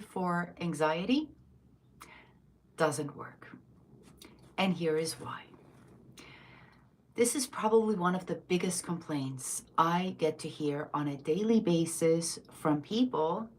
for anxiety doesn't work. And here is why. This is probably one of the biggest complaints I get to hear on a daily basis from people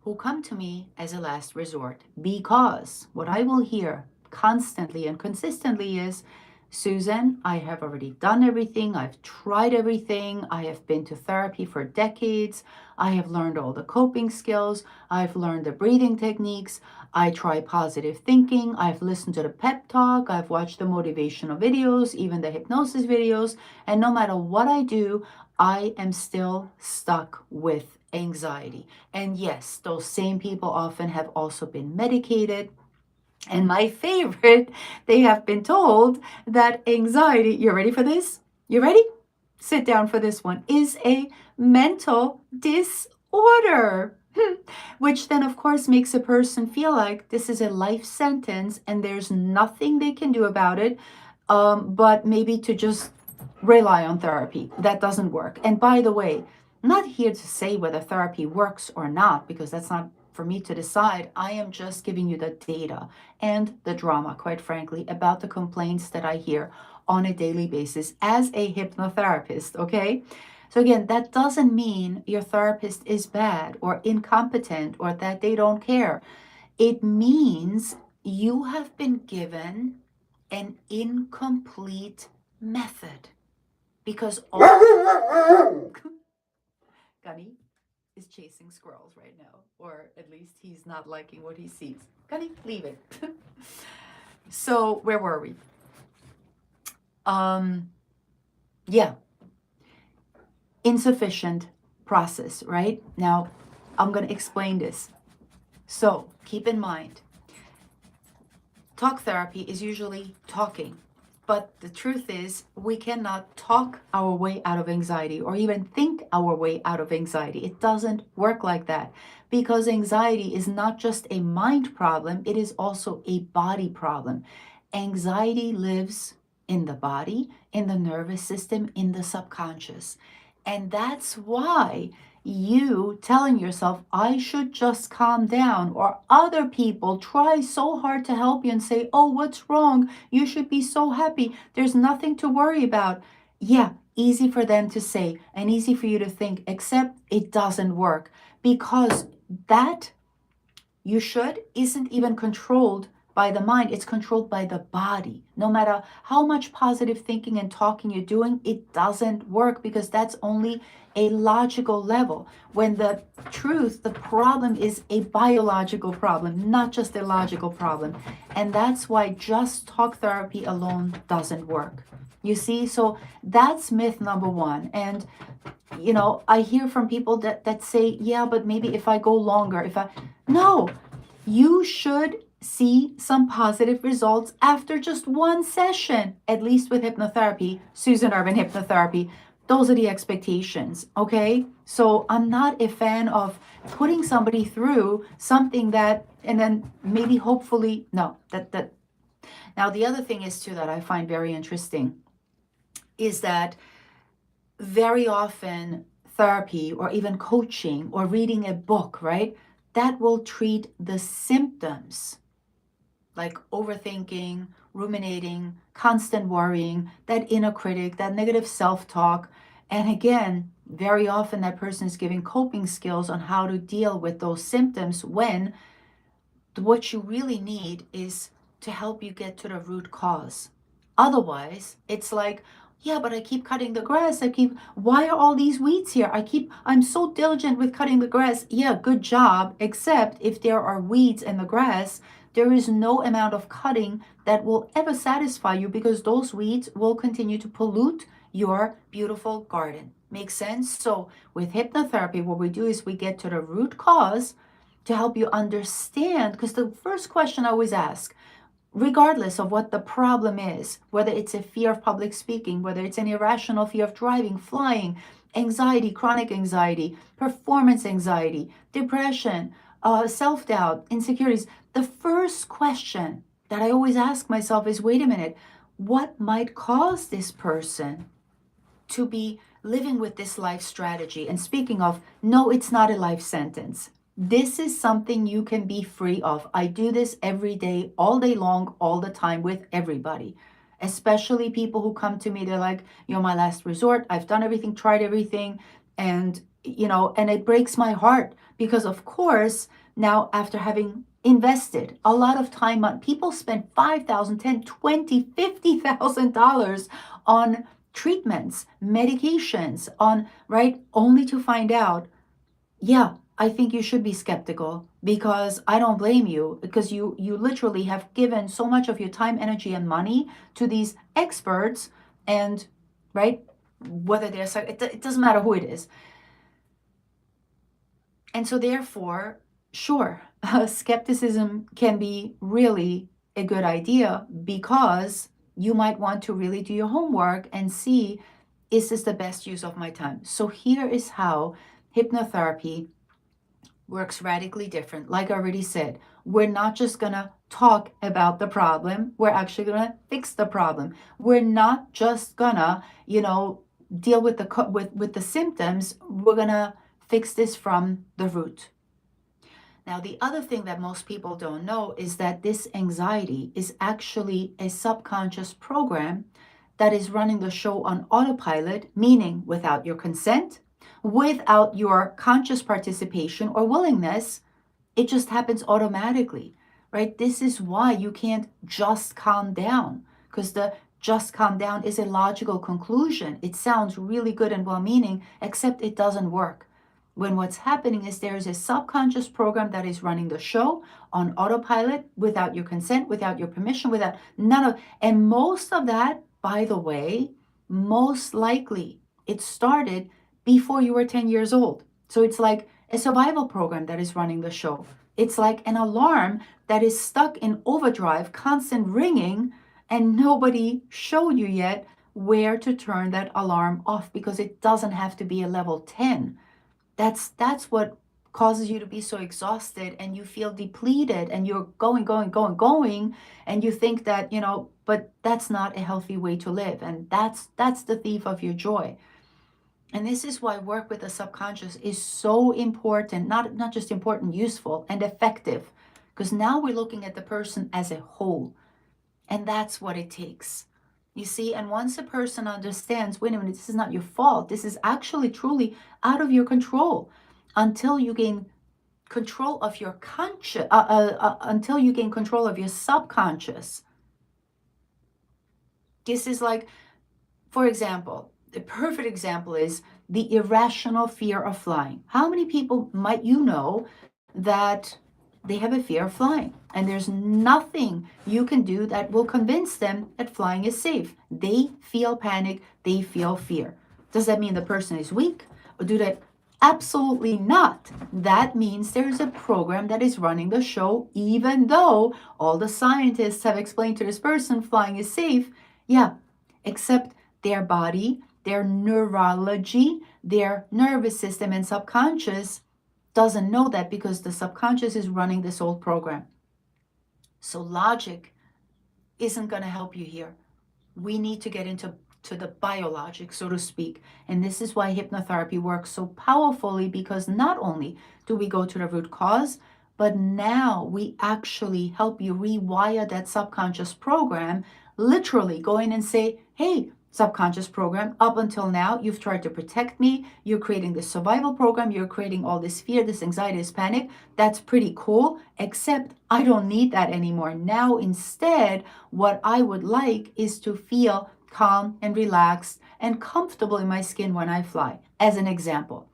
who come to me as a last resort. Because what I will hear constantly and consistently is, Susan, I have already done everything. I've tried everything. I have been to therapy for decades. I have learned all the coping skills. I've learned the breathing techniques. I try positive thinking. I've listened to the pep talk. I've watched the motivational videos, even the hypnosis videos. And no matter what I do, I am still stuck with anxiety. And yes, those same people often have also been medicated. And my favorite, they have been told that anxiety, you're ready for this? You ready? Sit down for this one, is a mental disorder. Which then, of course, makes a person feel like this is a life sentence and there's nothing they can do about it, but maybe to just rely on therapy. That doesn't work. And by the way, I'm not here to say whether therapy works or not, because that's not for me to decide. I am just giving you the data and the drama, quite frankly, about the complaints that I hear on a daily basis as a hypnotherapist, okay? So again, that doesn't mean your therapist is bad or incompetent or that they don't care. It means you have been given an incomplete method because all Gunny is chasing squirrels right now, or at least he's not liking what he sees. Gunny, leave it. So where were we? Um, yeah, insufficient process, right? Now, I'm going to explain this. So keep in mind, talk therapy is usually talking. But the truth is, we cannot talk our way out of anxiety or even think our way out of anxiety. It doesn't work like that because anxiety is not just a mind problem, it is also a body problem. Anxiety lives in the body, in the nervous system, in the subconscious. And that's why you telling yourself, I should just calm down, or other people try so hard to help you and say, oh, what's wrong? You should be so happy. There's nothing to worry about. Yeah, easy for them to say and easy for you to think, except it doesn't work because that you should isn't even controlled by the mind, it's controlled by the body. No matter how much positive thinking and talking you're doing, it doesn't work because that's only a logical level. When the truth, the problem is a biological problem, not just a logical problem. And that's why just talk therapy alone doesn't work. You see, so that's myth number one. And I hear from people that say, yeah, but maybe if I go longer, no, you should see some positive results after just one session, at least with hypnotherapy, Susan Urban hypnotherapy. Those are the expectations, okay? So I'm not a fan of putting somebody through something that, and then maybe hopefully, no, that. Now, the other thing is too that I find very interesting is that very often therapy or even coaching or reading a book, right? That will treat the symptoms like overthinking, ruminating, constant worrying, that inner critic, that negative self talk. And again, very often that person is giving coping skills on how to deal with those symptoms when what you really need is to help you get to the root cause. Otherwise, it's like, yeah, but I keep cutting the grass. Why are all these weeds here? I'm so diligent with cutting the grass. Yeah, good job. Except if there are weeds in the grass, there is no amount of cutting that will ever satisfy you because those weeds will continue to pollute your beautiful garden. Makes sense? So with hypnotherapy, what we do is we get to the root cause to help you understand, because the first question I always ask, regardless of what the problem is, whether it's a fear of public speaking, whether it's an irrational fear of driving, flying, anxiety, chronic anxiety, performance anxiety, depression, self-doubt, insecurities, the first question that I always ask myself is, wait a minute, what might cause this person to be living with this life strategy? And speaking of, no, it's not a life sentence. This is something you can be free of. I do this every day, all day long, all the time with everybody, especially people who come to me. They're like, you're my last resort. I've done everything, tried everything. And, and it breaks my heart because, of course, now after having invested a lot of time on people spend 5,000, 10, 20, $50,000 on treatments, medications, on right, only to find out, yeah, I think you should be skeptical because I don't blame you because you literally have given so much of your time, energy, and money to these experts, and right, whether they're it doesn't matter who it is, and so therefore, sure, skepticism can be really a good idea because you might want to really do your homework and see, is this the best use of my time? So here is how hypnotherapy works radically different. Like I already said, we're not just gonna talk about the problem, we're actually gonna fix the problem. We're not just gonna, deal with the symptoms, we're gonna fix this from the root. Now, the other thing that most people don't know is that this anxiety is actually a subconscious program that is running the show on autopilot, meaning without your consent, without your conscious participation or willingness. It just happens automatically, right? This is why you can't just calm down, because the just calm down is a logical conclusion. It sounds really good and well meaning, except it doesn't work. When what's happening is there is a subconscious program that is running the show on autopilot without your consent, without your permission, without none of, and most of that, by the way, most likely it started before you were 10 years old. So it's like a survival program that is running the show. It's like an alarm that is stuck in overdrive, constant ringing, and nobody showed you yet where to turn that alarm off because it doesn't have to be a level 10. That's what causes you to be so exhausted and you feel depleted and you're going, and you think that, but that's not a healthy way to live, and that's the thief of your joy. And this is why work with the subconscious is so important, not just important, useful and effective, because now we're looking at the person as a whole, and that's what it takes. You see, and once a person understands, wait a minute, this is not your fault. This is actually truly out of your control, until you gain control of your conscious, until you gain control of your subconscious. This is like, for example, the perfect example is the irrational fear of flying. How many people might you know that they have a fear of flying, and there's nothing you can do that will convince them that flying is safe? They feel panic, they feel fear. Does that mean the person is weak? Or do that? Absolutely not. That means there's a program that is running the show, even though all the scientists have explained to this person flying is safe. Yeah, except their body, their neurology, their nervous system, and subconscious doesn't know that because the subconscious is running this old program. So logic isn't going to help you here. We need to get into the biologic, so to speak. And this is why hypnotherapy works so powerfully, because not only do we go to the root cause, but now we actually help you rewire that subconscious program, literally go in and say, hey, subconscious program, up until now, you've tried to protect me. You're creating this survival program. You're creating all this fear, this anxiety, this panic. That's pretty cool, except I don't need that anymore. Now, instead, what I would like is to feel calm and relaxed and comfortable in my skin when I fly, as an example.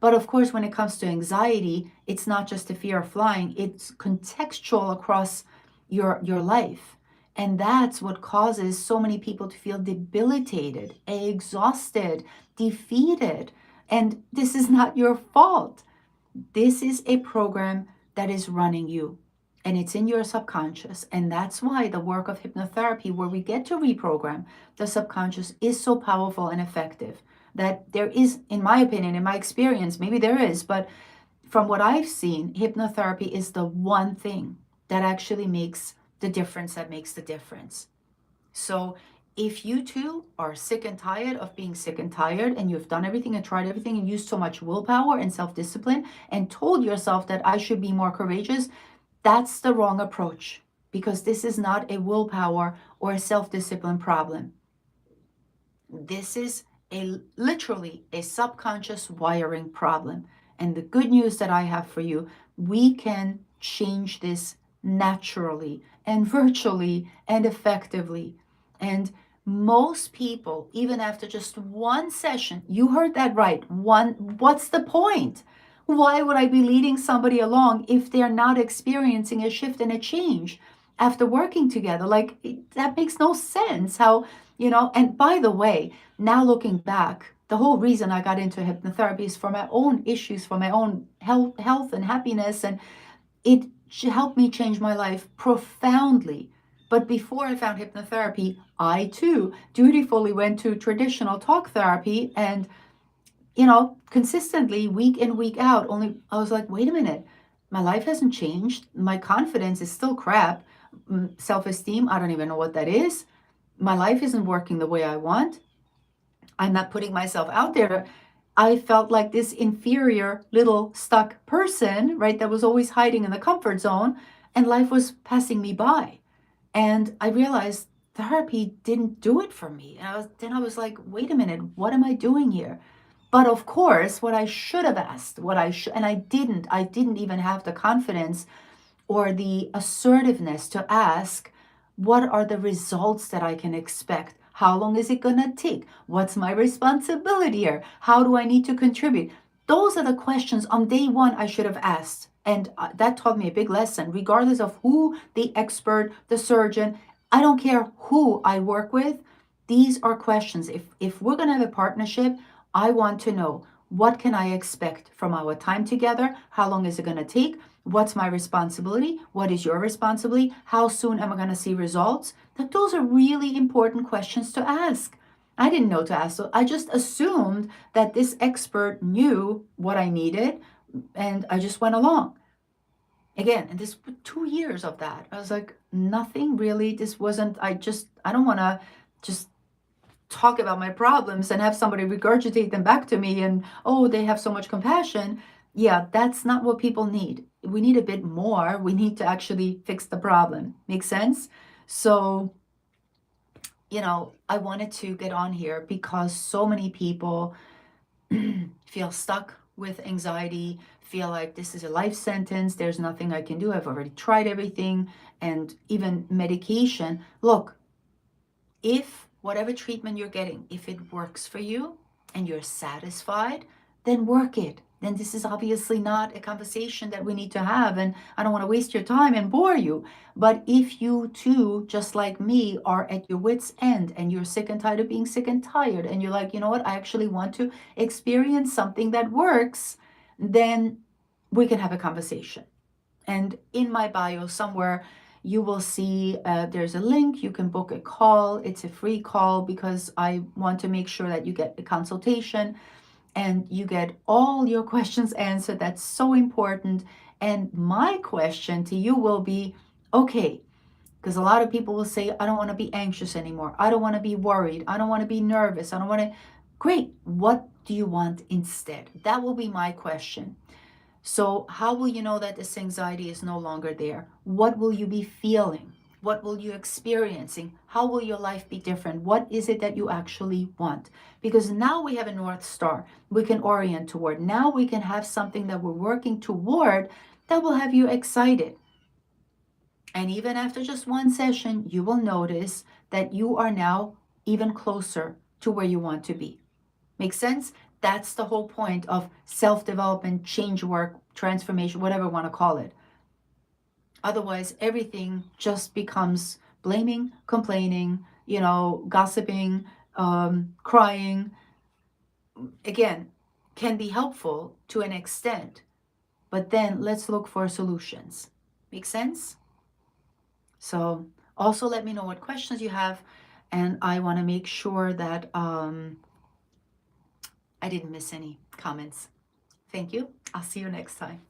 But of course, when it comes to anxiety, it's not just the fear of flying, it's contextual across your life. And that's what causes so many people to feel debilitated, exhausted, defeated. And this is not your fault. This is a program that is running you, and it's in your subconscious. And that's why the work of hypnotherapy, where we get to reprogram the subconscious, is so powerful and effective. That there is, in my opinion, in my experience, maybe there is, but from what I've seen, hypnotherapy is the one thing that actually makes the difference, that makes the difference. So If you too are sick and tired of being sick and tired, and you've done everything and tried everything and used so much willpower and self-discipline and told yourself that I should be more courageous, that's the wrong approach, because this is not a willpower or a self-discipline problem. This is literally a subconscious wiring problem. And the good news that I have for you, we can change this naturally and virtually and effectively. And most people, even after just one session, you heard that right, one, what's the point? Why would I be leading somebody along if they're not experiencing a shift and a change after working together? Like, that makes no sense. How, and by the way, now looking back, the whole reason I got into hypnotherapy is for my own issues, for my own health and happiness, and it helped me change my life profoundly. But before I found hypnotherapy, I too dutifully went to traditional talk therapy, and consistently week in, week out, only I was like, wait a minute, my life hasn't changed. My confidence is still crap. Self-esteem, I don't even know what that is. My life isn't working the way I want. I'm not putting myself out there. I felt like this inferior little stuck person, right, that was always hiding in the comfort zone, and life was passing me by. And I realized therapy didn't do it for me. And I was like, wait a minute, what am I doing here? But of course, what I should have asked, and I didn't even have the confidence or the assertiveness to ask, what are the results that I can expect? How long is it going to take? What's my responsibility here? How do I need to contribute? Those are the questions on day one I should have asked. And that taught me a big lesson. Regardless of who the expert, the surgeon, I don't care who I work with, these are questions. If we're going to have a partnership, I want to know, what can I expect from our time together? How long is it going to take? What's my responsibility? What is your responsibility? How soon am I going to see results? Like, those are really important questions to ask. I didn't know to ask. So I just assumed that this expert knew what I needed, and I just went along. Again, and this 2 years of that, I was like, nothing really. This wasn't, I don't want to just talk about my problems and have somebody regurgitate them back to me and, oh, they have so much compassion. Yeah, that's not what people need. We need a bit more. We need to actually fix the problem. Make sense? So, I wanted to get on here because so many people feel stuck with anxiety, feel like this is a life sentence. There's nothing I can do. I've already tried everything, and even medication. Look, if whatever treatment you're getting, if it works for you and you're satisfied, then work it. Then this is obviously not a conversation that we need to have, and I don't want to waste your time and bore you. But if you too, just like me, are at your wits' end and you're sick and tired of being sick and tired, and you're like, you know what, I actually want to experience something that works, then we can have a conversation. And in my bio somewhere, you will see there's a link. You can book a call. It's a free call because I want to make sure that you get a consultation and you get all your questions answered. That's so important. And my question to you will be, okay, because a lot of people will say, I don't want to be anxious anymore. I don't want to be worried. I don't want to be nervous. I don't want to. Great. What do you want instead? That will be my question. So, how will you know that this anxiety is no longer there? What will you be feeling? What will you experiencing? How will your life be different? What is it that you actually want? Because now we have a North Star we can orient toward. Now we can have something that we're working toward that will have you excited. And even after just one session, you will notice that you are now even closer to where you want to be. Make sense? That's the whole point of self-development, change work, transformation, whatever you want to call it. Otherwise, everything just becomes blaming, complaining, gossiping, crying. Again, can be helpful to an extent, but then let's look for solutions. Make sense? So also let me know what questions you have, and I want to make sure that I didn't miss any comments. Thank you. I'll see you next time.